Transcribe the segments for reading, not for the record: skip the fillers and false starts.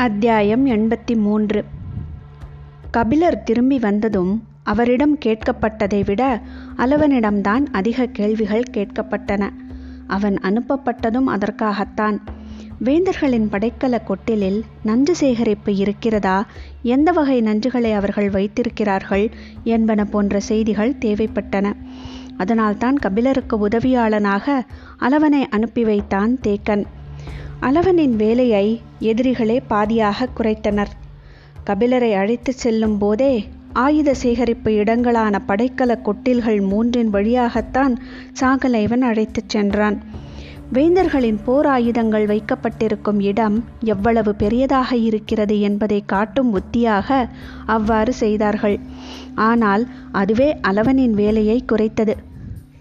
அத்தியாயம் 83. கபிலர் திரும்பி வந்ததும் அவரிடம் கேட்கப்பட்டதை விட அலவனிடம்தான் அதிக கேள்விகள் கேட்கப்பட்டன. அவன் அனுப்பப்பட்டதும் அதற்காகத்தான். வேந்தர்களின் படைக்கல கொட்டிலில் நஞ்சு சேகரிப்பு இருக்கிறதா, எந்த வகை நஞ்சுகளை அவர்கள் வைத்திருக்கிறார்கள் என்பன போன்ற செய்திகள் தேவைப்பட்டன. அதனால்தான் கபிலருக்கு உதவியாளனாக அலவனை அனுப்பி வைத்தான் தேக்கன். அலவனின் வேலையை எதிரிகளே பாதியாக குறைத்தனர். கபிலரை அழைத்து செல்லும் போதே ஆயுத சேகரிப்பு இடங்களான படைக்கல கொட்டில்கள் 3 வழியாகத்தான் சாகலைவன் அழைத்துச் சென்றான். வேந்தர்களின் போர் ஆயுதங்கள் வைக்கப்பட்டிருக்கும் இடம் எவ்வளவு பெரியதாக இருக்கிறது என்பதை காட்டும் உத்தியாக அவ்வாறு செய்தார்கள். ஆனால் அதுவே அலவனின் வேலையை குறைத்தது.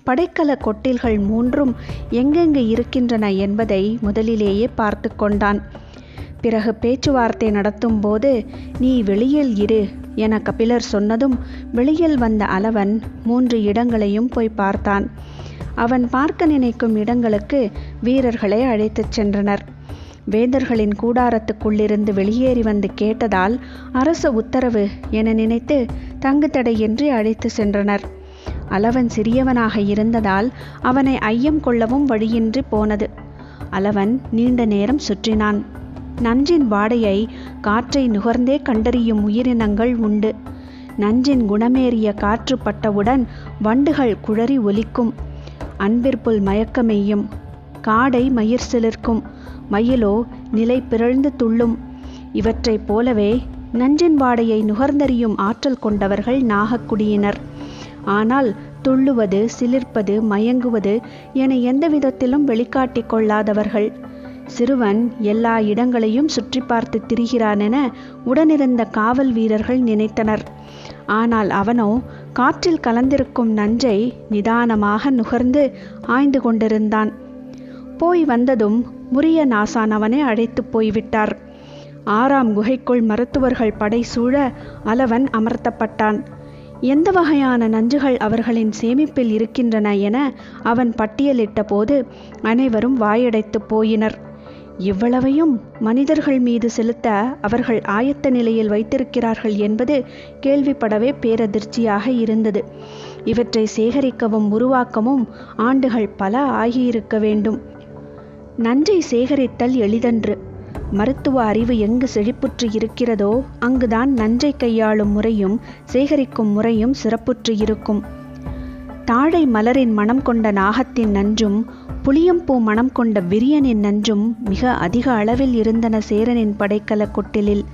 படைக்கல கொட்டில்கள் 3 எங்கெங்கு இருக்கின்றன என்பதை முதலிலேயே பார்த்து கொண்டான். பிறகு பேச்சுவார்த்தை நடத்தும் போது நீ வெளியில் இரு என கபிலர் சொன்னதும் வெளியில் வந்த அலவன் 3 இடங்களையும் போய் பார்த்தான். அவன் பார்க்க நினைக்கும் இடங்களுக்கு வீரர்களை அழைத்துச் சென்றனர். வேந்தர்களின் கூடாரத்துக்குள்ளிருந்து வெளியேறி வந்து கேட்டதால் அரச உத்தரவு என நினைத்து தங்கு தடையின்றி அழைத்து சென்றனர். அலவன் சிறியவனாக இருந்ததால் அவனை ஐயம் கொள்ளவும் வழியின்றி போனது. அலவன் நீண்ட நேரம் சுற்றினான். நஞ்சின் வாடையை காற்றை நுகர்ந்தே கண்டறியும் உயிரினங்கள் உண்டு. நஞ்சின் குணமேறிய காற்று பட்டவுடன் வண்டுகள் குழறி ஒலிக்கும். அன்பிற்புல் மயக்கமெய்யும். காடை மயிர் சிலிர்க்கும். மயிலோ நிலை பிறழ்ந்து துள்ளும். இவற்றைப் போலவே நஞ்சின் வாடையை நுகர்ந்தறியும் ஆற்றல் கொண்டவர்கள் நாகக்குடியினர். ஆனால் துள்ளுவது, சிலிர்ப்பது, மயங்குவது என எந்த விதத்திலும் வெளிக்காட்டி கொள்ளாதவர்கள். சிறுவன் எல்லா இடங்களையும் சுற்றி பார்த்து திரிகிறான் என உடனிருந்த காவல் வீரர்கள் நினைத்தனர். ஆனால் அவனோ காற்றில் கலந்திருக்கும் நஞ்சை நிதானமாக நுகர்ந்து ஆய்ந்து கொண்டிருந்தான். போய் வந்ததும் முரிய நாசான் அவனை அழைத்து போய்விட்டார். 6ஆம் குகைக்குள் மருத்துவர்கள் படை சூழ அலவன் அமர்த்தப்பட்டான். எந்த வகையான நஞ்சுகள் அவர்களின் சேமிப்பில் இருக்கின்றன என அவன் பட்டியலிட்ட போது அனைவரும் வாயடைத்து போயினர். இவ்வளவையும் மனிதர்கள் மீது செலுத்த அவர்கள் ஆயத்த நிலையில் வைத்திருக்கிறார்கள் என்பது கேள்விப்படவே பேரதிர்ச்சியாக இருந்தது. இவற்றை சேகரிக்கவும் உருவாக்கவும் ஆண்டுகள் பல ஆகியிருக்க வேண்டும். நஞ்சை சேகரித்தல் எளிதன்று. மருத்துவ அறிவு எங்கு செழிப்புற்று இருக்கிறதோ அங்குதான் நஞ்சை கையாளும் முறையும் சேகரிக்கும் முறையும் சிறப்புற்று இருக்கும். தாழை மலரின் மனம் கொண்ட நாகத்தின் நஞ்சும் புளியம்பூ மனம் கொண்ட விரியனின் நஞ்சும் மிக அதிக அளவில் இருந்தன சேரனின் படைக்கல கொட்டிலில்.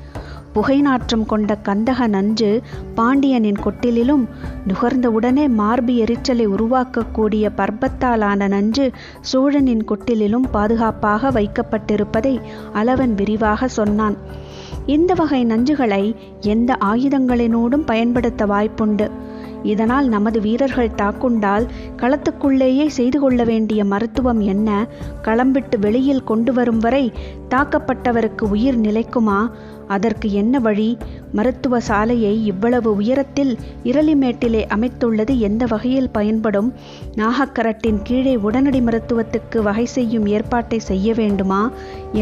புகை நாற்றம் கொண்ட கந்தக நஞ்சு பாண்டியனின் கொட்டிலும், நுகர்ந்தவுடனே மார்பு எரிச்சலை உருவாக்கக்கூடிய பர்பத்தாலான நஞ்சு சோழனின் கொட்டிலும் பாதுகாப்பாக வைக்கப்பட்டிருப்பதை அலவன் விரிவாக சொன்னான். இந்த வகை நஞ்சுகளை எந்த ஆயுதங்களினூடும் பயன்படுத்த வாய்ப்புண்டு. இதனால் நமது வீரர்கள் தாக்குண்டால் களத்துக்குள்ளேயே செய்து கொள்ள வேண்டிய மருத்துவம் என்ன? களம்பிட்டு வெளியில் கொண்டு வரும் வரை தாக்கப்பட்டவருக்கு உயிர் நிலைக்குமா? அதற்கு என்ன வழி? மருத்துவ சாலையை இவ்வளவு உயரத்தில் இரளிமேட்டிலே அமைத்துள்ளது எந்த வகையில் பயன்படும்? நாகக்கரட்டின் கீழே உடனடி மருத்துவத்துக்கு வகை செய்யும் ஏற்பாட்டை செய்ய வேண்டுமா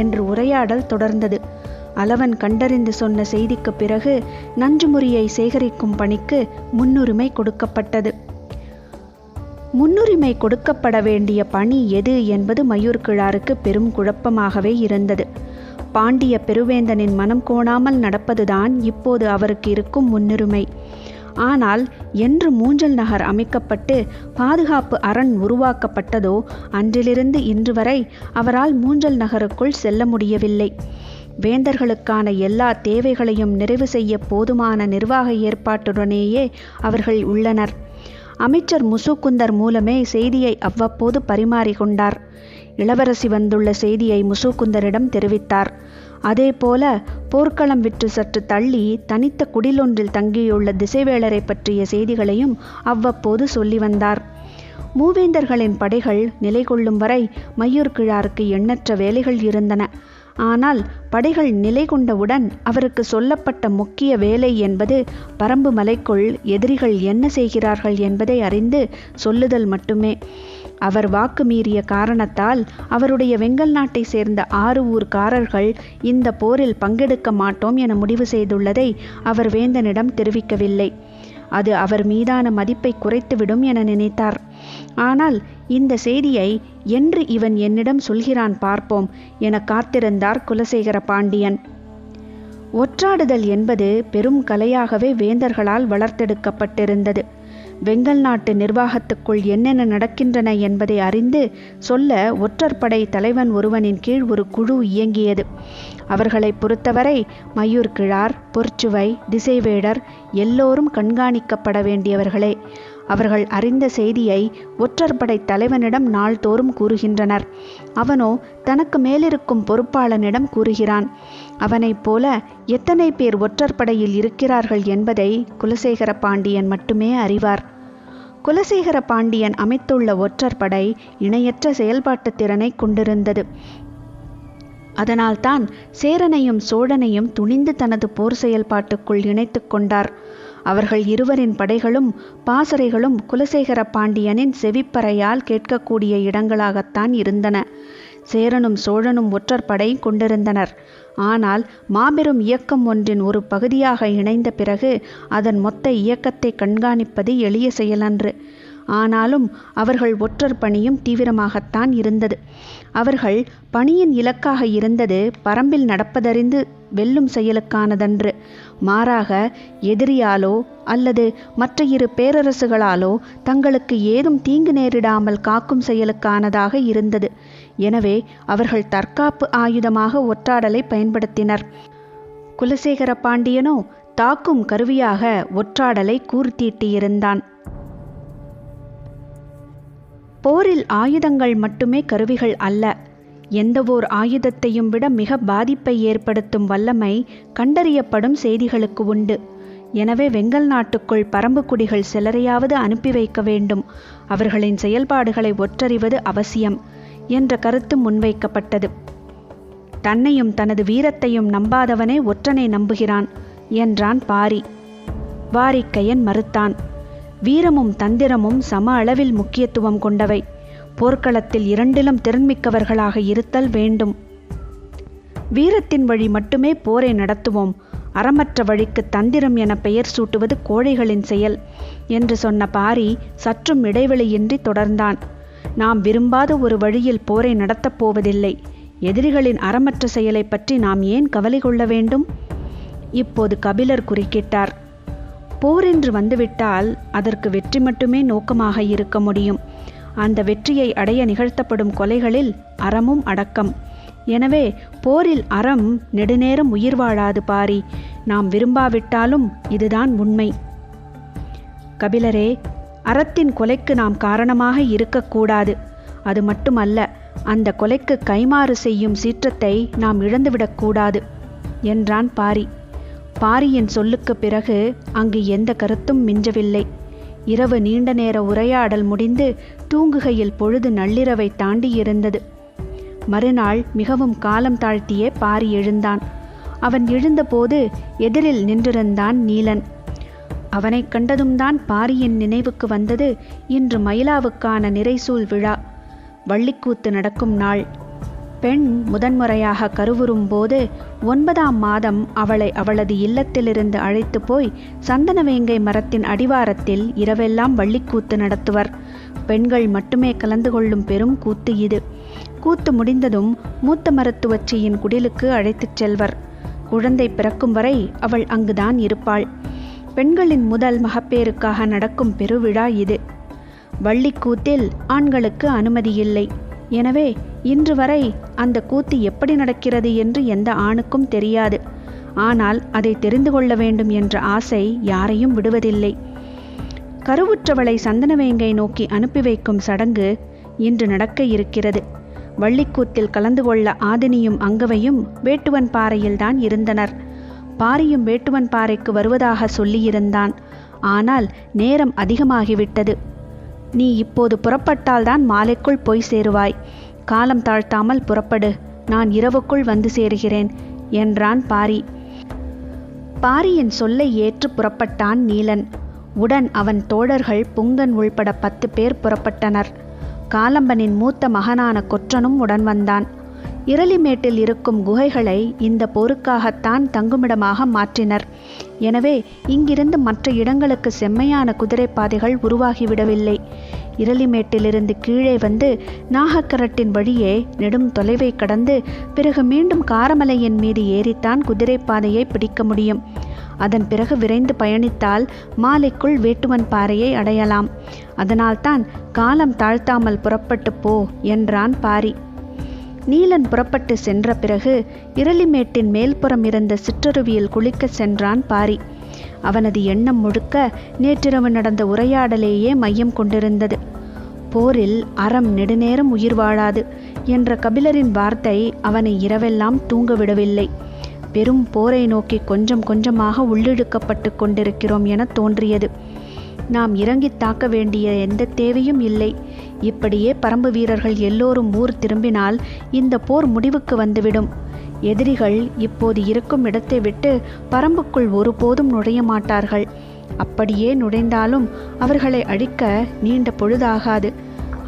என்று உரையாடல் தொடர்ந்தது. அலவன் கண்டறிந்து சொன்ன செய்திக்கு பிறகு நஞ்சுமுறியை சேகரிக்கும் பணிக்கு முன்னுரிமை கொடுக்கப்பட்டது. முன்னுரிமை கொடுக்கப்பட வேண்டிய பணி எது என்பது மயூர்கிழாருக்கு பெரும் குழப்பமாகவே இருந்தது. பாண்டிய பெருவேந்தனின் மனம் கோணாமல் நடப்பதுதான் இப்போது அவருக்கு இருக்கும் முன்னுரிமை. ஆனால் என்று மூஞ்சல் நகர் அமைக்கப்பட்டு பாதுகாப்பு அரண் உருவாக்கப்பட்டதோ அன்றிலிருந்து இன்று வரை அவரால் மூஞ்சல் நகருக்குள் செல்ல முடியவில்லை. வேந்தர்களுக்கான எல்லா தேவைகளையும் நிறைவு செய்ய போதுமான நிர்வாக ஏற்பாட்டுடனேயே அவர்கள் உள்ளனர். அமைச்சர் முசுகுந்தர் மூலமே செய்தியை அவ்வப்போது பரிமாறிக்கொண்டார். இளவரசி வந்துள்ள செய்தியை முசுகுந்தரிடம் தெரிவித்தார். அதேபோல போர்க்களம் விற்று சற்று தள்ளி தனித்த குடிலொன்றில் தங்கியுள்ள திசைவேளரை பற்றிய செய்திகளையும் அவ்வப்போது சொல்லி வந்தார். மூவேந்தர்களின் படைகள் நிலை கொள்ளும் வரை மயூர்கிழாருக்கு எண்ணற்ற வேலைகள் இருந்தன. ஆனால் படைகள் நிலை கொண்டவுடன் அவருக்கு சொல்லப்பட்ட முக்கிய வேலை என்பது பரம்பு மலைக்குள் எதிரிகள் என்ன செய்கிறார்கள் என்பதை அறிந்து சொல்லுதல் மட்டுமே. அவர் வாக்கு மீறிய காரணத்தால் அவருடைய வெங்கல் நாட்டை சேர்ந்த 6 ஊர்க்காரர்கள் இந்த போரில் பங்கெடுக்க மாட்டோம் என முடிவு செய்துள்ளதை அவர் வேந்தனிடம் தெரிவிக்கவில்லை. அது அவர் மீதான மதிப்பை குறைத்துவிடும் என நினைத்தார். ஆனால் இந்த செய்தியை என்று இவன் என்னிடம் சொல்கிறான் பார்ப்போம் என காத்திருந்தார் குலசேகர பாண்டியன். ஒற்றாடுதல் என்பது பெரும் கலையாகவே வேந்தர்களால் வளர்த்தெடுக்கப்பட்டிருந்தது. வெங்கல் நாட்டு நிர்வாகத்துக்குள் என்னென்ன நடக்கின்றன என்பதை அறிந்து சொல்ல ஒற்றற்படை தலைவன் ஒருவனின் கீழ் ஒரு குழு இயங்கியது. அவர்களை பொறுத்தவரை மயூர் கிழார், பொற்சுவை, திசைவேடர் எல்லோரும் கண்காணிக்கப்பட வேண்டியவர்களே. அவர்கள் அறிந்த செய்தியை ஒற்றற்படை தலைவனிடம் நாள்தோறும் கூறுகின்றனர். அவனோ தனக்கு மேலிருக்கும் பொறுப்பாளனிடம் கூறுகிறான். அவனைப் போல எத்தனை பேர் ஒற்றற்படையில் இருக்கிறார்கள் என்பதை குலசேகர பாண்டியன் மட்டுமே அறிவார். குலசேகர பாண்டியன் அமைத்துள்ள ஒற்றற்படை இணையற்ற செயல்பாட்டு திறனை கொண்டிருந்தது. அதனால்தான் சேரனையும் சோழனையும் துணிந்து தனது போர் செயல்பாட்டுக்குள் இணைத்து கொண்டார். அவர்கள் இருவரின் படைகளும் பாசறைகளும் குலசேகர பாண்டியனின் செவிப்பறையால் கேட்கக்கூடிய இடங்களாகத்தான் இருந்தன. சேரனும் சோழனும் ஒற்றற்படை கொண்டிருந்தனர். ஆனால் மாபெரும் இயக்கம் ஒன்றின் ஒரு பகுதியாக இணைந்த பிறகு அதன் மொத்த இயக்கத்தை கண்காணிப்பது எளிய செயலன்று. ஆனாலும் அவர்கள் ஒற்றர் பணியும் தீவிரமாகத்தான் இருந்தது. அவர்கள் பணியின் இலக்காக இருந்தது பரம்பில் நடப்பதறிந்து வெல்லும் செயலுக்கானதன்று. மாறாக எதிரியாலோ அல்லது மற்ற 2 பேரரசுகளாலோ தங்களுக்கு ஏதும் தீங்கு நேரிடாமல் காக்கும் செயலுக்கானதாக இருந்தது. எனவே அவர்கள் தற்காப்பு ஆயுதமாக ஒற்றாடலை பயன்படுத்தினர். குலசேகர பாண்டியனோ தாக்கும் கருவியாக ஒற்றாடலை கூர்த்தீட்டியிருந்தான். போரில் ஆயுதங்கள் மட்டுமே கருவிகள் அல்ல. எந்தவோர் ஆயுதத்தையும் விட மிக பாதிப்பை ஏற்படுத்தும் வல்லமை கண்டறியப்படும் செய்திகளுக்கு உண்டு. எனவே வெங்கல் நாட்டுக்குள் பரம்புக்குடிகள் சிலரையாவது அனுப்பி வைக்க வேண்டும். அவர்களின் செயல்பாடுகளை ஒற்றறிவது அவசியம் என்ற கருத்து முன்வைக்கப்பட்டது. தன்னையும் தனது வீரத்தையும் நம்பாதவனே ஒற்றனை நம்புகிறான் என்றான் பாரி. வாரிக்கையன் மறுத்தான். வீரமும் தந்திரமும் சம அளவில் முக்கியத்துவம் கொண்டவை. போர்க்களத்தில் இரண்டிலும் திறன்மிக்கவர்களாக இருத்தல் வேண்டும். வீரத்தின் வழி மட்டுமே போரை நடத்துவோம். அறமற்ற வழிக்கு தந்திரம் என பெயர் சூட்டுவது கோழைகளின் செயல் என்று சொன்ன பாரி சற்றும் இடைவெளியின்றி தொடர்ந்தான். நாம் விரும்பாத ஒரு வழியில் போரை நடத்தப் போவதில்லை. எதிரிகளின் அறமற்ற செயலை பற்றி நாம் ஏன் கவலை கொள்ள வேண்டும்? இப்போது கபிலர் குறுக்கிட்டார். போர் என்று வந்துவிட்டால் அதற்கு வெற்றி மட்டுமே நோக்கமாக இருக்க முடியும். அந்த வெற்றியை அடைய நிகழ்த்தப்படும் கொலைகளில் அறமும் அடக்கம். எனவே போரில் அறம் நெடுநேரம் உயிர் வாழாது பாரி. நாம் விரும்பாவிட்டாலும் இதுதான் உண்மை. கபிலரே, அறத்தின் கொலைக்கு நாம் காரணமாக இருக்கக்கூடாது. அது மட்டுமல்ல, அந்த கொலைக்கு கைமாறு செய்யும் சீற்றத்தை நாம் இழந்துவிடக்கூடாது என்றான் பாரி. பாரியின் சொல்லுக்கு பிறகு அங்கு எந்த கருத்தும் மிஞ்சவில்லை. இரவு நீண்ட நேர உரையாடல் முடிந்து தூங்குகையில் பொழுது நள்ளிரவை தாண்டி இருந்தது. மறுநாள் மிகவும் காலம் தாழ்த்தியே பாரி எழுந்தான். அவன் எழுந்தபோது எதிரில் நின்றிருந்தான் நீலன். அவனை கண்டதும் தான் பாரியின் நினைவுக்கு வந்தது இன்று மயிலாவுக்கான நிறைசூல் விழா. வள்ளிக்கூத்து நடக்கும் நாள். பெண் முதன்முறையாக கருவுறும் போது 9ஆம் மாதம் அவளை அவளது இல்லத்திலிருந்து அழைத்து போய் சந்தனவேங்கை மரத்தின் அடிவாரத்தில் இரவெல்லாம் வள்ளிக்கூத்து நடத்துவர். பெண்கள் மட்டுமே கலந்து கொள்ளும் பெரும் கூத்து இது. கூத்து முடிந்ததும் மூத்த மருத்துவச்சியின் குடிலுக்கு அழைத்துச் செல்வர். குழந்தை பிறக்கும் வரை அவள் அங்குதான் இருப்பாள். பெண்களின் முதல் மகப்பேறுக்காக நடக்கும் பெருவிழா இது. வள்ளிக்கூத்தில் ஆண்களுக்கு அனுமதியில்லை. எனவே இன்று வரை அந்த கூத்து எப்படி நடக்கிறது என்று எந்த ஆணுக்கும் தெரியாது. ஆனால் அதை தெரிந்து கொள்ள வேண்டும் என்ற ஆசை யாரையும் விடுவதில்லை. கருவுற்றவளை சந்தனவேங்கை நோக்கி அனுப்பி வைக்கும் சடங்கு இன்று நடக்க இருக்கிறது. வள்ளிக்கூத்தில் கலந்து கொள்ள ஆதினியும் அங்கவையும் வேட்டுவன் பாறையில்தான் இருந்தனர். பாரியும் வேட்டுவன் பாறைக்கு வருவதாக சொல்லியிருந்தான். ஆனால் நேரம் அதிகமாகிவிட்டது. நீ இப்போது புறப்பட்டால்தான் மாலைக்குள் போய் சேருவாய். காலம் தாழ்த்தாமல் புறப்படு. நான் இரவுக்குள் வந்து சேருகிறேன் என்றான் பாரி. பாரியின் சொல்லை ஏற்று புறப்பட்டான் நீலன். உடன் அவன் தோழர்கள் புங்கன் உள்பட 10 பேர் புறப்பட்டனர். காலம்பனின் மூத்த மகனான கொற்றனும் உடன் வந்தான். இரளிமேட்டில் இருக்கும் குகைகளை இந்த போருக்காகத்தான் தங்குமிடமாக மாற்றினர். எனவே இங்கிருந்து மற்ற இடங்களுக்கு செம்மையான குதிரைப்பாதைகள் உருவாகிவிடவில்லை. இரளிமேட்டிலிருந்து கீழே வந்து நாகக்கரட்டின் வழியே நெடும் தொலைவை கடந்து பிறகு மீண்டும் காரமலையின் மீது ஏறித்தான் குதிரைப்பாதையை பிடிக்க முடியும். அதன் பிறகு விரைந்து பயணித்தால் மாலைக்குள் வேட்டுவன் பாறையை அடையலாம். அதனால்தான் காலம் தாழ்த்தாமல் புறப்பட்டு போ என்றான் பாரி. நீலன் புறப்பட்டு சென்ற பிறகு இரளிமேட்டின் மேல்புறம் இருந்த சிற்றருவியில் குளிக்க சென்றான் பாரி. அவனது எண்ணம் முழுக்க நேற்றிரவு நடந்த உரையாடலேயே மையம் கொண்டிருந்தது. போரில் அறம் நெடுநேரம் உயிர் வாழாது என்ற கபிலரின் வார்த்தை அவனை இரவெல்லாம் தூங்க விடவில்லை. பெரும் போரை நோக்கி கொஞ்சம் கொஞ்சமாக உள்ளிழுக்கப்பட்டு கொண்டிருக்கிறோம் என தோன்றியது. நாம் இறங்கி தாக்க வேண்டிய எந்த தேவையும் இல்லை. இப்படியே பரம்பு வீரர்கள் எல்லோரும் ஊர் திரும்பினால் இந்த போர் முடிவுக்கு வந்துவிடும். எதிரிகள் இப்போது இருக்கும் இடத்தை விட்டு பரம்புக்குள் ஒருபோதும் நுழைய மாட்டார்கள். அப்படியே நுழைந்தாலும் அவர்களை அழிக்க நீண்ட பொழுதாகாது.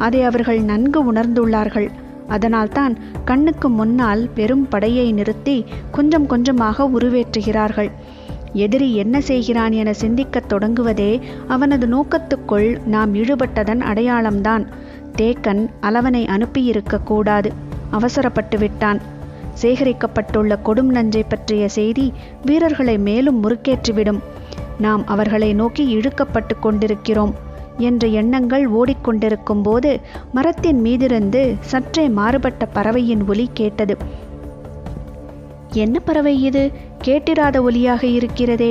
அதை அவர்கள் நன்கு உணர்ந்துள்ளார்கள். அதனால்தான் கண்ணுக்கு முன்னால் பெரும் படையை நிறுத்தி கொஞ்சம் கொஞ்சமாக உருவேற்றுகிறார்கள். எதிரி என்ன செய்கிறான் என சிந்திக்கத் தொடங்குவதே அவனது நோக்கத்துக்குள் நாம் ஈடுபட்டதன் அடையாளம்தான். தேக்கன் அளவனை அனுப்பியிருக்க கூடாது. அவசரப்பட்டு விட்டான். சேகரிக்கப்பட்டுள்ள கொடும் நஞ்சை பற்றிய செய்தி வீரர்களை மேலும் முறுக்கேற்றிவிடும். நாம் அவர்களை நோக்கி இழுக்கப்பட்டு கொண்டிருக்கிறோம் என்ற எண்ணங்கள் ஓடிக்கொண்டிருக்கும் போது மரத்தின் மீதிருந்து சற்றே மாறுபட்ட பறவையின் ஒலி கேட்டது. என்ன பறவை இது? கேட்டிராத ஒலியாக இருக்கிறதே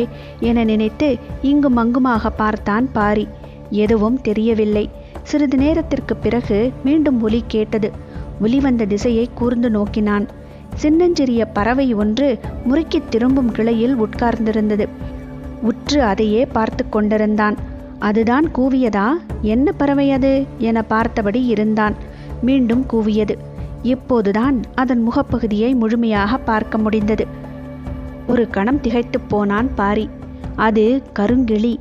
என நினைத்து இங்கும் அங்குமாக பார்த்தான் பாரி. எதுவும் தெரியவில்லை. சிறிது நேரத்திற்கு பிறகு மீண்டும் ஒலி கேட்டது. ஒலி வந்த திசையை கூர்ந்து நோக்கினான். சின்னஞ்சிறிய பறவை ஒன்று முறுக்கி திரும்பும் கிளையில் உட்கார்ந்திருந்தது. உற்று அதையே பார்த்து கொண்டிருந்தான். அதுதான் கூவியதா? என்ன பறவை அது என பார்த்தபடி இருந்தான். மீண்டும் கூவியது. இப்போதுதான் அதன் முகப்பகுதியை முழுமையாக பார்க்க முடிந்தது. ஒரு கணம் திகைத்து போனான் பாரி. அது கருங்கிளி.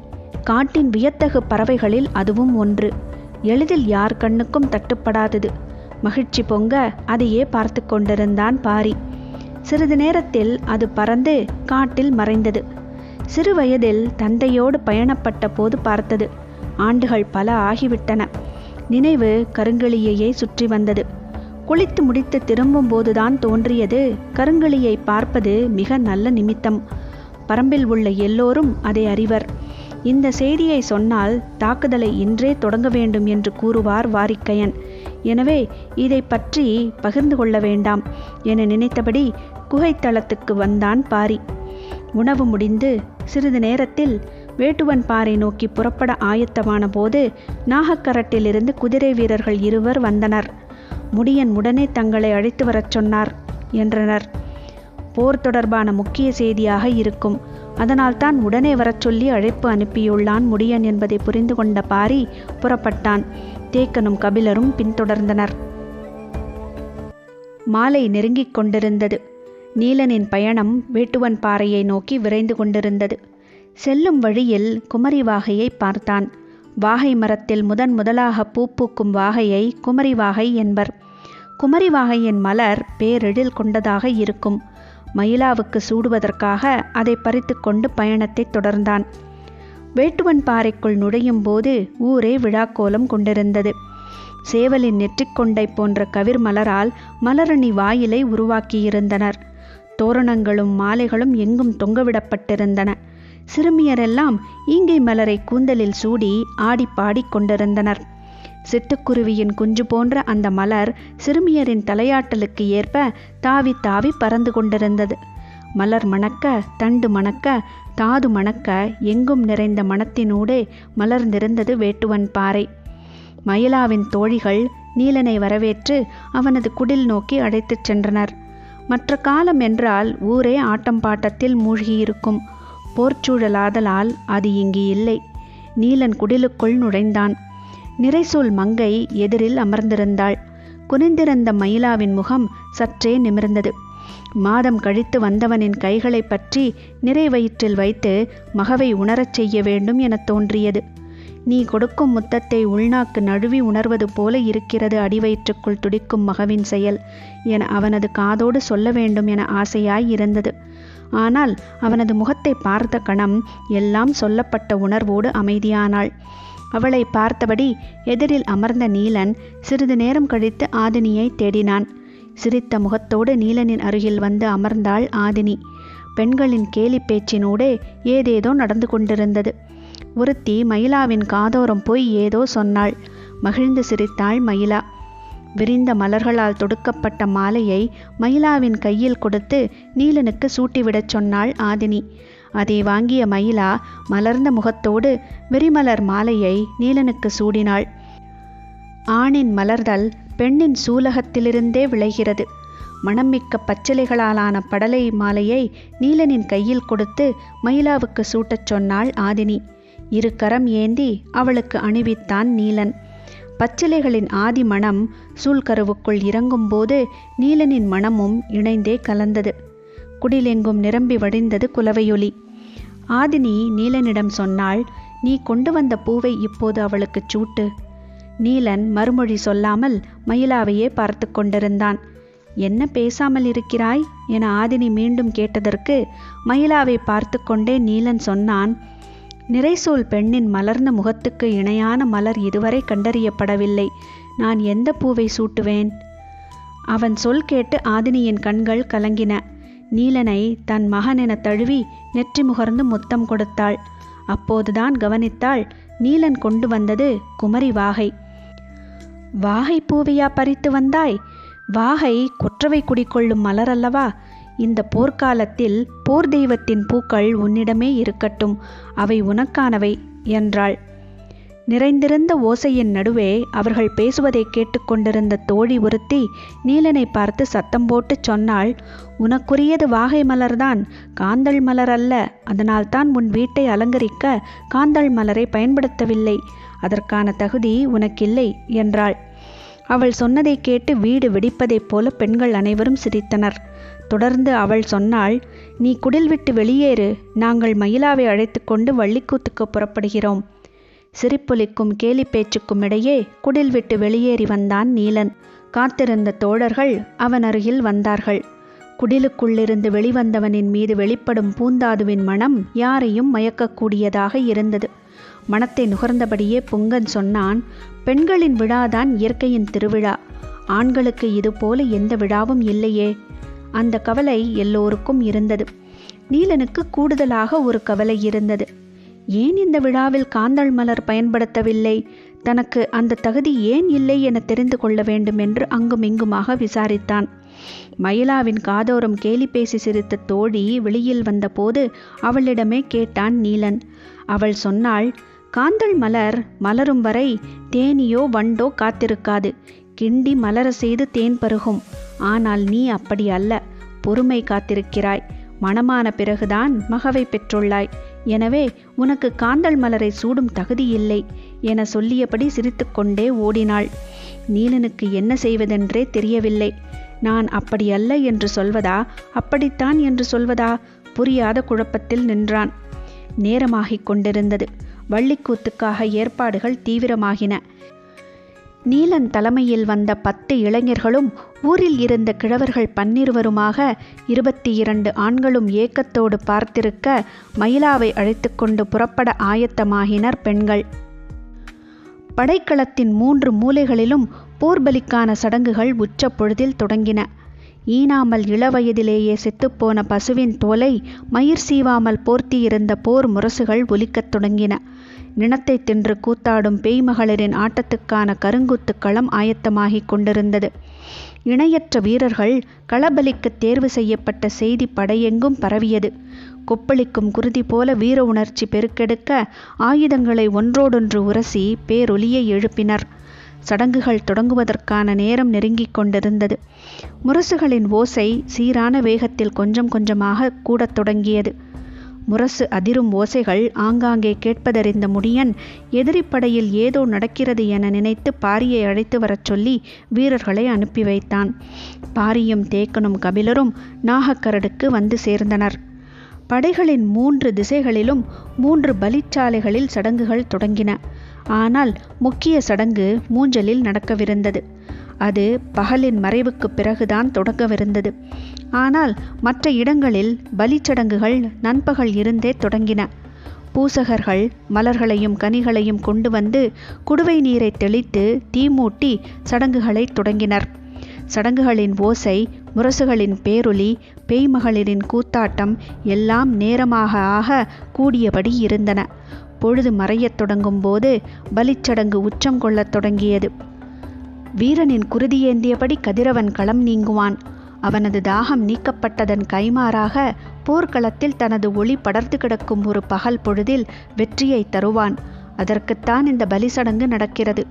காட்டின் வியத்தகு பறவைகளில் அதுவும் ஒன்று. எளிதில் யார் கண்ணுக்கும் தட்டுப்படாதது. மகிழ்ச்சி பொங்க அதையே பார்த்து கொண்டிருந்தான் பாரி. சிறிது நேரத்தில் அது பறந்து காட்டில் மறைந்தது. சிறு வயதில் தந்தையோடு பயணப்பட்ட போது பார்த்தது. ஆண்டுகள் பல ஆகிவிட்டன. நினைவு கருங்கிளியையே சுற்றி வந்தது. குளித்து முடித்து திரும்பும் போதுதான் தோன்றியது, கருங்கிளியை பார்ப்பது மிக நல்ல நிமித்தம். பரம்பில் உள்ள எல்லோரும் அதை அறிவர். இந்த செய்தியை சொன்னால் தாக்குதலை இன்றே தொடங்க வேண்டும் என்று கூறுவார் வாரிக்கையன். எனவே இதை பற்றி பகிர்ந்து கொள்ள வேண்டாம் என நினைத்தபடி குகைத்தளத்துக்கு வந்தான் பாரி. உணவு முடிந்து சிறிது நேரத்தில் வேட்டுவன் பாறை நோக்கி புறப்பட ஆயத்தமான போது நாகக்கரட்டிலிருந்து குதிரை வீரர்கள் இருவர் வந்தனர். முடியன் உடனே தங்களை அழைத்து வரச் சொன்னார் என்றனர். போர் தொடர்பான முக்கிய செய்தியாக இருக்கும். அதனால்தான் உடனே வரச் சொல்லி அழைப்பு அனுப்பியுள்ளான் முடியன் என்பதை புரிந்து கொண்ட பாரி புறப்பட்டான். தேக்கனும் கபிலரும் பின்தொடர்ந்தனர். மாலை நெருங்கிக் கொண்டிருந்தது. நீலனின் பயணம் வேட்டுவன் பாறையை நோக்கி விரைந்து கொண்டிருந்தது. செல்லும் வழியில் குமரி வாகையை பார்த்தான். வாகை மரத்தில் முதலாக பூ பூக்கும் வாகையை குமரி வாகை என்பர். குமரி வாகையின் மலர் பேரெழில் கொண்டதாக இருக்கும். மயிலாவுக்கு சூடுவதற்காக அதை பறித்து கொண்டு பயணத்தை தொடர்ந்தான். வேட்டுவன் பாறைக்குள் நுழையும் போது ஊரே விழாக்கோலம் கொண்டிருந்தது. சேவலின் நெற்றிக்கொண்டை போன்ற கவிர் மலரால் மலரணி வாயிலை உருவாக்கியிருந்தனர். தோரணங்களும் மாலைகளும் எங்கும் தொங்கவிடப்பட்டிருந்தன. சிறுமியரெல்லாம் ஈங்கை மலரை கூந்தலில் சூடி ஆடி பாடி கொண்டிருந்தனர். சிட்டுக்குருவியின் குஞ்சு போன்ற அந்த மலர் சிறுமியரின் தலையாட்டலுக்கு ஏற்ப தாவி தாவி பறந்து கொண்டிருந்தது. மலர் மணக்க, தண்டு மணக்க, தாது மணக்க எங்கும் நிறைந்த மணத்தினூடே மலர்ந்திருந்தது வேட்டுவன் பாறை. மயிலாவின் தோழிகள் நீலனை வரவேற்று அவனது குடில் நோக்கி அழைத்துச் சென்றனர். மற்ற காலம் என்றால் ஊரே ஆட்டம் பாட்டத்தில் மூழ்கியிருக்கும். போர்ச்சூழலாதலால் அது இங்கு இல்லை. நீலன் குடிலுக்குள் நுழைந்தான். நிறைசூல் மங்கை எதிரில் அமர்ந்திருந்தாள். குனிந்திருந்த மயிலாவின் முகம் சற்றே நிமிர்ந்தது. மாதம் கழித்து வந்தவனின் கைகளை பற்றி நிறை வயிற்றில் வைத்து மகவை உணரச் செய்ய வேண்டும் என தோன்றியது. நீ கொடுக்கும் முத்தத்தை உள்நாக்கு நழுவி உணர்வது போல இருக்கிறது அடிவயிற்றுக்குள் துடிக்கும் மகவின் செயல் என அவனது காதோடு சொல்ல வேண்டும் என ஆசையாய் இருந்தது. ஆனால் அவனது முகத்தை பார்த்த கணம் எல்லாம் சொல்லப்பட்ட உணர்வோடு அமைதியானாள். அவளை பார்த்தபடி எதிரில் அமர்ந்த நீலன் சிறிது நேரம் கழித்து ஆதினியை தேடினான். சிரித்த முகத்தோடு நீலனின் அருகில் வந்து அமர்ந்தாள் ஆதினி. பெண்களின் கேலி பேச்சினூடே ஏதேதோ நடந்து கொண்டிருந்தது. ஒருத்தி மயிலாவின் காதோரம் போய் ஏதோ சொன்னாள். மகிழ்ந்து சிரித்தாள் மயிலா. விரிந்த மலர்களால் தொடுக்கப்பட்ட மாலையை மயிலாவின் கையில் கொடுத்து நீலனுக்கு சூட்டிவிடச் சொன்னாள் ஆதினி. அதை வாங்கிய மயிலா மலர்ந்த முகத்தோடு விரிமலர் மாலையை நீலனுக்கு சூடினாள். ஆணின் மலர்தல் பெண்ணின் சூலகத்திலிருந்தே விளைகிறது. மணமிக்க பச்சிலைகளாலான படலை மாலையை நீலனின் கையில் கொடுத்து மயிலாவுக்கு சூட்டச் சொன்னாள் ஆதினி. இரு கரம் ஏந்தி அவளுக்கு அணிவித்தான் நீலன். பச்சிலைகளின் ஆதி மணம் சூழ்கருவுக்குள் இறங்கும்போது நீலனின் மணமும் இணைந்தே கலந்தது. குடிலெங்கும் நிரம்பி வடிந்தது குலவையொலி. ஆதினி நீலனிடம் சொன்னாள், நீ கொண்டு வந்த பூவை இப்போது அவளுக்கு சூட்டு. நீலன் மறுமொழி சொல்லாமல் மயிலாவையே பார்த்து கொண்டிருந்தான். என்ன பேசாமல் இருக்கிறாய் என ஆதினி மீண்டும் கேட்டதற்கு மயிலாவை பார்த்து கொண்டே நீலன் சொன்னான், நிறைசூல் பெண்ணின் மலர்ந்த முகத்துக்கு இணையான மலர் இதுவரை கண்டறியப்படவில்லை. நான் எந்த பூவை சூட்டுவேன்? அவன் சொல் கேட்டு ஆதினியின் கண்கள் கலங்கின. நீலனை தன் மகன் என தழுவி நெற்றி முகர்ந்து முத்தம் கொடுத்தாள். அப்போதுதான் கவனித்தாள், நீலன் கொண்டு வந்தது குமரி வாகை. வாகை பூவையா பறித்து வந்தாய்? வாகை கொற்றவை குடிக்கொள்ளும் மலர் அல்லவா? இந்த போர்க்காலத்தில் போர் தெய்வத்தின் பூக்கள் உன்னிடமே இருக்கட்டும், அவை உனக்கானவை என்றாள். நிறைந்திருந்த ஓசையின் நடுவே அவர்கள் பேசுவதை கேட்டுக்கொண்டிருந்த தோழி ஒருத்தி நீலனை பார்த்து சத்தம் போட்டு சொன்னாள், உனக்குரியது வாகை மலர்தான், காந்தள் மலர் அல்ல. அதனால்தான் உன் வீட்டை அலங்கரிக்க காந்தள் மலரை பயன்படுத்தவில்லை. அதற்கான தகுதி உனக்கில்லை என்றாள். அவள் சொன்னதை கேட்டு வீடு வெடிப்பதைப் போல பெண்கள் அனைவரும் சிரித்தனர். தொடர்ந்து அவள் சொன்னாள், நீ குடில் விட்டு வெளியேறு, நாங்கள் மயிலாவை அழைத்து கொண்டு வள்ளிக்கூத்துக்கு புறப்படுகிறோம். சிரிப்பொலிக்கும் கேலி பேச்சுக்கும் இடையே குடில் விட்டு வெளியேறி வந்தான் நீலன். காத்திருந்த தோழர்கள் அவன் அருகில் வந்தார்கள். குடிலுக்குள்ளிருந்து வெளிவந்தவனின் மீது வெளிப்படும் பூந்தாதுவின் மனம் யாரையும் மயக்கக்கூடியதாக இருந்தது. மனத்தை நுகர்ந்தபடியே புங்கன் சொன்னான், பெண்களின் விழாதான் இயற்கையின் திருவிழா. ஆண்களுக்கு இது போல எந்த விழாவும் இல்லையே. அந்த கவலை எல்லோருக்கும் இருந்தது. நீலனுக்கு கூடுதலாக ஒரு கவலை இருந்தது. ஏன் இந்த விழாவில் காந்தள் மலர் பயன்படுத்தவில்லை? தனக்கு அந்த தகுதி ஏன் இல்லை என தெரிந்து கொள்ள வேண்டும் என்று அங்குமிங்குமாக விசாரித்தான். மயிலாவின் காதோரம் கேலி பேசி சிரித்த தோழி வெளியில் வந்தபோது அவளிடமே கேட்டான் நீலன். அவள் சொன்னாள், காந்தள் மலர் மலரும் வரை தேனியோ வண்டோ காத்திருக்காது. கிண்டி மலர செய்து தேன் பருகும். ஆனால் நீ அப்படி அல்ல. பொறுமை காத்திருக்கிறாய். மணமான பிறகுதான் மகவை பெற்றுள்ளாய். எனவே உனக்கு காந்தள் மலரை சூடும் தகுதி இல்லை என சொல்லியபடி சிரித்துக்கொண்டே ஓடினாள். நீலனுக்கு என்ன செய்வதென்றே தெரியவில்லை. நான் அப்படி அல்ல என்று சொல்வதா, அப்படித்தான் என்று சொல்வதா புரியாத குழப்பத்தில் நின்றான். நேரமாகிக் கொண்டிருந்தது. வள்ளிக்கூத்துக்காக ஏற்பாடுகள் தீவிரமாகின. நீலன் தலைமையில் வந்த 10 இளைஞர்களும் ஊரில் இருந்த கிழவர்கள் 12 22 ஆண்களும் ஏக்கத்தோடு பார்த்திருக்க மயிலாவை அழைத்து கொண்டு புறப்பட ஆயத்தமாகினர் பெண்கள். படைக்களத்தின் 3 மூலைகளிலும் போர்பலிக்கான சடங்குகள் உச்ச பொழுதில் தொடங்கின. ஈனாமல் இளவயதிலேயே செத்துப்போன பசுவின் தோலை மயிர் சீவாமல் போர்த்தியிருந்த போர் முரசுகள் ஒலிக்கத் தொடங்கின. நினத்தை தின்று கூத்தாடும் பேய்மகளிரின் ஆட்டத்துக்கான கருங்குத்து களம் ஆயத்தமாகிக் கொண்டிருந்தது. இணையற்ற வீரர்கள் களபலிக்கு தேர்வு செய்யப்பட்ட செய்தி படையெங்கும் பரவியது. கொப்பளிக்கும் குருதி போல வீர உணர்ச்சி பெருக்கெடுக்க ஆயுதங்களை ஒன்றோடொன்று உரசி பேரொலியை எழுப்பினர். சடங்குகள் தொடங்குவதற்கான நேரம் நெருங்கிக் கொண்டிருந்தது. முரசுகளின் ஓசை சீரான வேகத்தில் கொஞ்சம் கொஞ்சமாக கூடத் தொடங்கியது. முரசு அதிரும் ஓசைகள் ஆங்காங்கே கேட்பதறிந்த முடியன் எதிரிப்படையில் ஏதோ நடக்கிறது என நினைத்து பாரியை அழைத்து வரச் சொல்லி வீரர்களை அனுப்பி வைத்தான். பாரியும் தேக்கனும் கபிலரும் நாகக்கரடுக்கு வந்து சேர்ந்தனர். படைகளின் 3 திசைகளிலும் 3 பலிச்சாலைகளில் சடங்குகள் தொடங்கின. ஆனால் முக்கிய சடங்கு மூஞ்சலில் நடக்கவிருந்தது. அது பகலின் மறைவுக்கு பிறகுதான் தொடங்கவிருந்தது. ஆனால் மற்ற இடங்களில் பலிச்சடங்குகள் நண்பகல் இருந்தே தொடங்கின. பூசகர்கள் மலர்களையும் கனிகளையும் கொண்டு வந்து குடுவை நீரை தெளித்து தீமூட்டி சடங்குகளை தொடங்கினர். சடங்குகளின் ஓசை, முரசுகளின் பேரொலி, பேய்மகளிரின் கூத்தாட்டம் எல்லாம் நேரமாக ஆக கூடியபடி இருந்தன. பொழுது மறையத் தொடங்கும் போது பலிச்சடங்கு உச்சம் கொள்ளத் தொடங்கியது. வீரனின் குருதியேந்தியபடி கதிரவன் களம் நீங்குவான். அவனது தாகம் நீக்கப்பட்டதன் கைமாறாக போர்க்களத்தில் தனது ஒளி படர்ந்து கிடக்கும் ஒரு பகல் பொழுதில் வெற்றியை தருவான். அதற்குத்தான் இந்த பலி சடங்கு நடக்கிறது.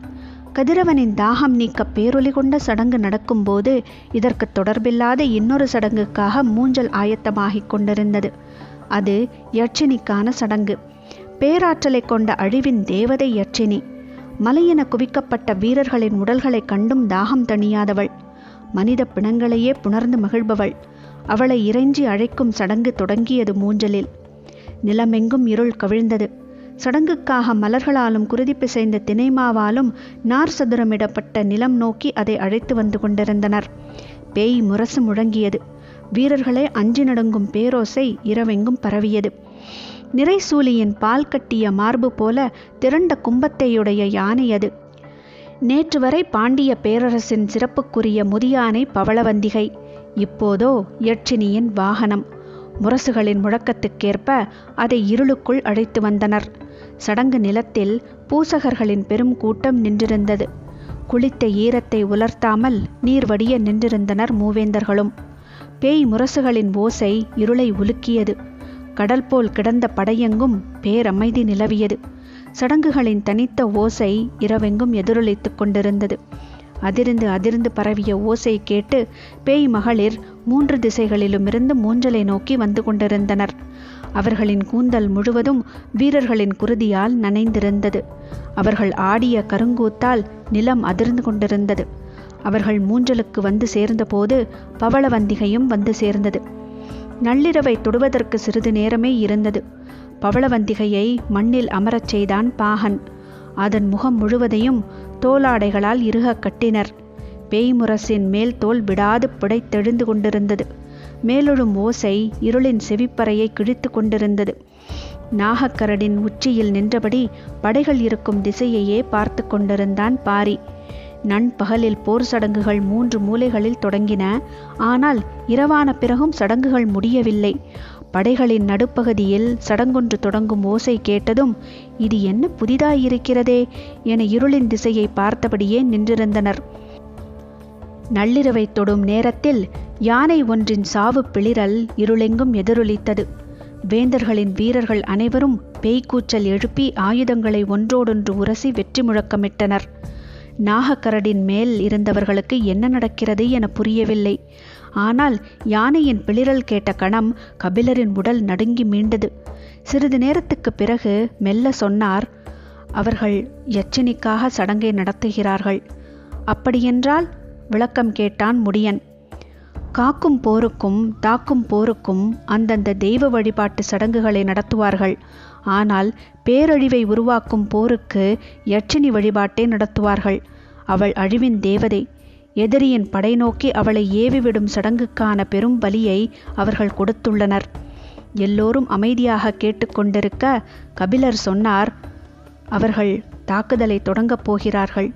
கதிரவனின் தாகம் நீக்க பேரொலி கொண்ட சடங்கு நடக்கும்போது இதற்கு தொடர்பில்லாத இன்னொரு சடங்குக்காக மூஞ்சல் ஆயத்தமாகிக் கொண்டிருந்தது. அது யட்சினிக்கான சடங்கு. பேராற்றலை கொண்ட அழிவின் தேவதை யட்சினி. மலையென குவிக்கப்பட்ட வீரர்களின் உடல்களை கண்டும் தாகம் தணியாதவள். மனித பிணங்களையே புணர்ந்து மகிழ்பவள். அவளை இறைஞ்சி அழைக்கும் சடங்கு தொடங்கியது மூஞ்சலில். நிலமெங்கும் இருள் கவிழ்ந்தது. சடங்குக்காக மலர்களாலும் குருதி பிசைந்த தினைமாவாலும் நார் சதுரமிடப்பட்ட நிலம் நோக்கி அதை அழைத்து வந்து கொண்டிருந்தனர். பேய் முரசு முழங்கியது. வீரர்களை அஞ்சி நடுங்கும் பேரோசை இரவெங்கும் பரவியது. நிறைசூலியின் பால் கட்டிய மார்பு போல திரண்ட கும்பத்தையுடைய யானை அது. நேற்று வரை பாண்டிய பேரரசின் சிறப்புக்குரிய முதியானை பவளவந்திகை. இப்போதோ யட்சினியின் வாகனம். முரசுகளின் முழக்கத்துக்கேற்ப அதை இருளுக்குள் அழைத்து வந்தனர். சடங்கு நிலத்தில் பூசகர்களின் பெரும் கூட்டம் நின்றிருந்தது. குளித்த ஈரத்தை உலர்த்தாமல் நீர் வடிய நின்றிருந்தனர் மூவேந்தர்களும். பேய் முரசுகளின் ஓசை இருளை உலுக்கியது. கடல் போல் கிடந்த படையெங்கும் பேரமைதி நிலவியது. சடங்குகளின் தனித்த ஓசை இரவெங்கும் எதிரொலித்துக் கொண்டிருந்தது. அதிர்ந்து அதிர்ந்து பரவிய ஓசை கேட்டு பேய் மகளிர் 3 திசைகளிலுமிருந்து மூஞ்சலை நோக்கி வந்து கொண்டிருந்தனர். அவர்களின் கூந்தல் முழுவதும் வீரர்களின் குருதியால் நனைந்திருந்தது. அவர்கள் ஆடிய கருங்கூத்தால் நிலம் அதிர்ந்து கொண்டிருந்தது. அவர்கள் மூஞ்சலுக்கு வந்து சேர்ந்தபோது பவளவந்திகையும் வந்து சேர்ந்தது. நள்ளிரவை தொடுவதற்கு சிறிது நேரமே இருந்தது. பவளவந்திகையை மண்ணில் அமரச் செய்தான் பாகன். அதன் முகம் முழுவதையும் தோலாடைகளால் இறுக கட்டினர். பேய்முரசின் மேல் தோல் விடாது புடைத்தெழுந்து கொண்டிருந்தது. மேலொழும் ஓசை இருளின் செவிப்பறையை கிழித்து கொண்டிருந்தது. நாகக்கரடின் உச்சியில் நின்றபடி படைகள் இருக்கும் திசையையே பார்த்து கொண்டிருந்தான் பாரி. நண்பகலில் போர் சடங்குகள் 3 மூலைகளில் தொடங்கின. ஆனால் இரவான பிறகும் சடங்குகள் முடியவில்லை. படைகளின் நடுப்பகுதியில் சடங்கொன்று தொடங்கும் ஓசை கேட்டதும் இது என்ன புதிதாயிருக்கிறதே என இருளின் திசையை பார்த்தபடியே நின்றிருந்தனர். நள்ளிரவை தொடும் நேரத்தில் யானை ஒன்றின் சாவு பிளிரல் இருளெங்கும் எதிரொலித்தது. வேந்தர்களின் வீரர்கள் அனைவரும் பேய்க்கூச்சல் எழுப்பி ஆயுதங்களை ஒன்றோடொன்று உரசி வெற்றி முழக்கமிட்டனர். நாகக்கரடின் மேல் இருந்தவர்களுக்கு என்ன நடக்கிறது என புரியவில்லை. ஆனால் யானையின் பிளிரல் கேட்ட கணம் கபிலரின் உடல் நடுங்கி மீண்டது. சிறிது நேரத்துக்கு பிறகு மெல்ல சொன்னார், அவர்கள் யட்சினிக்காக சடங்கை நடத்துகிறார்கள். அப்படியென்றால்? விளக்கம் கேட்டான் முடியன். காக்கும் போருக்கும் தாக்கும் போருக்கும் அந்தந்த தெய்வ வழிபாட்டு சடங்குகளை நடத்துவார்கள். ஆனால் பேரழிவை உருவாக்கும் போருக்கு யட்சினி வழிபாட்டை நடத்துவார்கள். அவள் அழிவின் தேவதை. எதிரியின் படை நோக்கி அவளை ஏவிவிடும் சடங்குக்கான பெரும் பலியை அவர்கள் கொடுத்துள்ளனர். எல்லோரும் அமைதியாக கேட்டுக்கொண்டிருக்க கபிலர் சொன்னார், அவர்கள் தாக்குதலை தொடங்கப் போகிறார்கள்.